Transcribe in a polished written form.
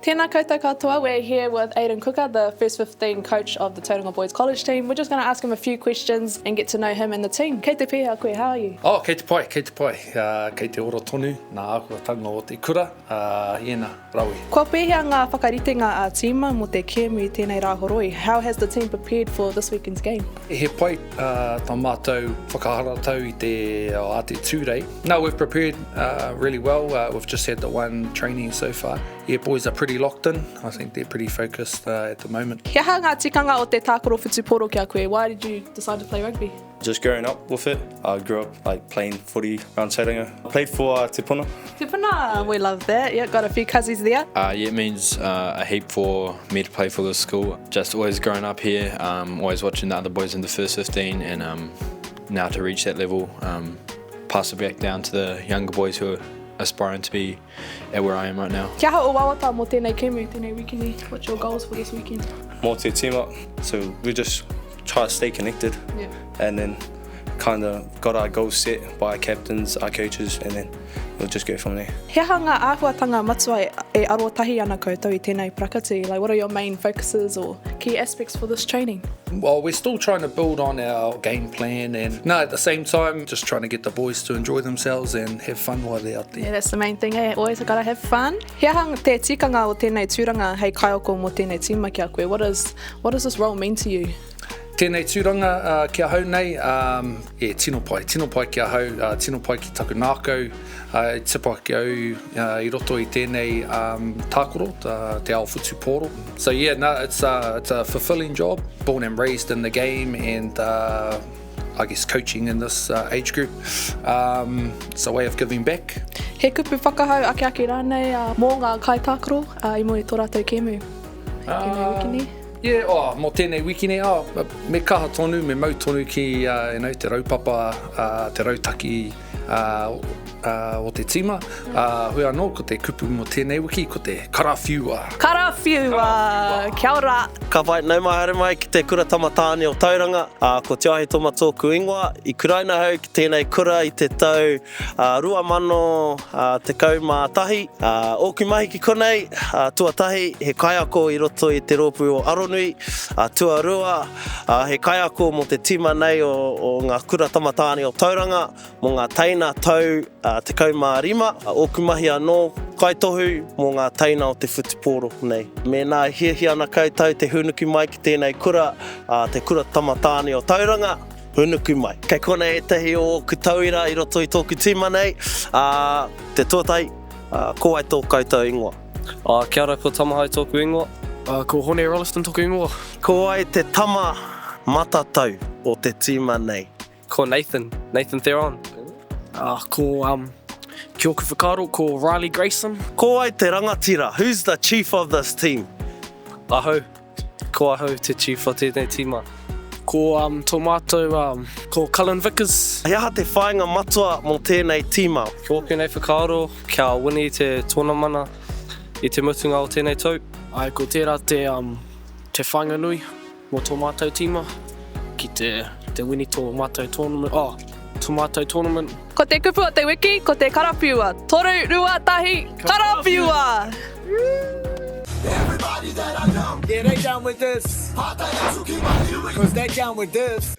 Tēnā koutou katoa, we're here with Aidan Cooker, the first 15 coach of the Tauranga Boys College team. We're just going to ask him a few questions and get to know him and the team. Kei te pēhea koe, how are you? Oh, kei te pai. Kei te oro tonu, nā akuatanga o te kura, iena, rawi. Kua pēhea ngā whakaritenga a tīma mo te kēmu I tēnei rāhoroi. How has the team prepared for this weekend's game? He pai tā mātou whakahara tau I te a te tūrei. No, we've prepared really well. We've just had the one training so far. Yeah, boys are pretty locked in. I think they're pretty focused at the moment. Kia ha ngā tikanga o te tākoro whutuporo kia koe? Why did you decide to play rugby? Just growing up with it, I grew up playing footy around Tauranga. I played for Te Puna. Te Puna, we love that. Yeah, got a few cousins there. Yeah, it means a heap for me to play for this school. Just always growing up here, always watching the other boys in the first 15 and now to reach that level, pass it back down to the younger boys who are aspiring to be at where I am right now. Kia hao o wawata mo tēnei kēmu, tēnei wikini. What's your goals for this weekend? More to team up, so we just try to stay connected, and then kind of got our goals set by our captains, our coaches, and then we'll just go from there. Hea ha ngā āhuatanga matua e arotahi ana koutou I tēnei prakati? Like, what are your main focuses or key aspects for this training? Well, we're still trying to build on our game plan and at the same time, just trying to get the boys to enjoy themselves and have fun while they're out there. Yeah, that's the main thing, eh? Always gotta have fun. Hea ha te tikanga o tēnei tūranga hei kaioko mo tēnei tīma kia koe. What does this role mean to you? Tēnei tūranga kia hau nei, tino pai kia hau, tino pai ki taku nākau, tipa ki au I roto I tēnei tākoro, te ao whutuporo. So yeah, no, it's a fulfilling job, born and raised in the game and I guess coaching in this age group. It's a way of giving back. He kupu whakahau ake rānei mō ngā kai tākoro I mo I tō rātou kēmu? Kēmu wikini? Yeah, mō tēnei wikine, me kaha tonu, me mau tonu ki te raupapa, te rautaki o te tima. Hui anō, ko te kupu mo tēnei wiki, ko te karawhiua. Karawhiua, kia ora. Ka whai nau mai haere mai ki te kura tamatāne o Tauranga. Ko te ahi toma tōku ingoa. I kuraina hau ki tēnei kura I te tau 2011. Ōku mahi ki konei, tuatahi, he kaiako I roto I te rōpū o Aronui. Tuarua, he kaiako mo te tima nei o ngā kura tamatāne o Tauranga, mo ngā teina tau te kaumārima. Ōku mahi anō, kaitohu mo ngā teina o te whutuporo nei. Me nā hiahi ana koutou te hunuku mai ki tēnei kura, te kura tamatāne o Tauranga, hunuku mai. Kei konei etahi o ku tauira I roto I tōku tima nei, te tuatai, ko ai tō koutou ingoa. Kia ora, ko tamahai tōku ingoa. Ko Hone Rolliston tōku ingoa. Ko ai te tama matatau o te tima nei. Ko Nathan Theron. Ko Kia ora whakaro, ko Riley Grayson. Ko ai te rangatira, who's the chief of this team? Ahau. Ko ahau te chief o tēnei tima. Ko tō mātou, ko Cullen Vickers. He aha te whāinga matua mo tēnei tima. Kia ora nei whakaro, kia wini te tōnamana I te mutunga o tēnei tau. Ai, ko tērā te whainga nui mo tō mātou tima ki te wini tō mātou tournament. Tō mātou tournament. Ko te kupu o te wiki, ko te karawhiua. Toru, rua, tahi, karawhiua! Everybody that I know, yeah, they down with this. Cause they down with this.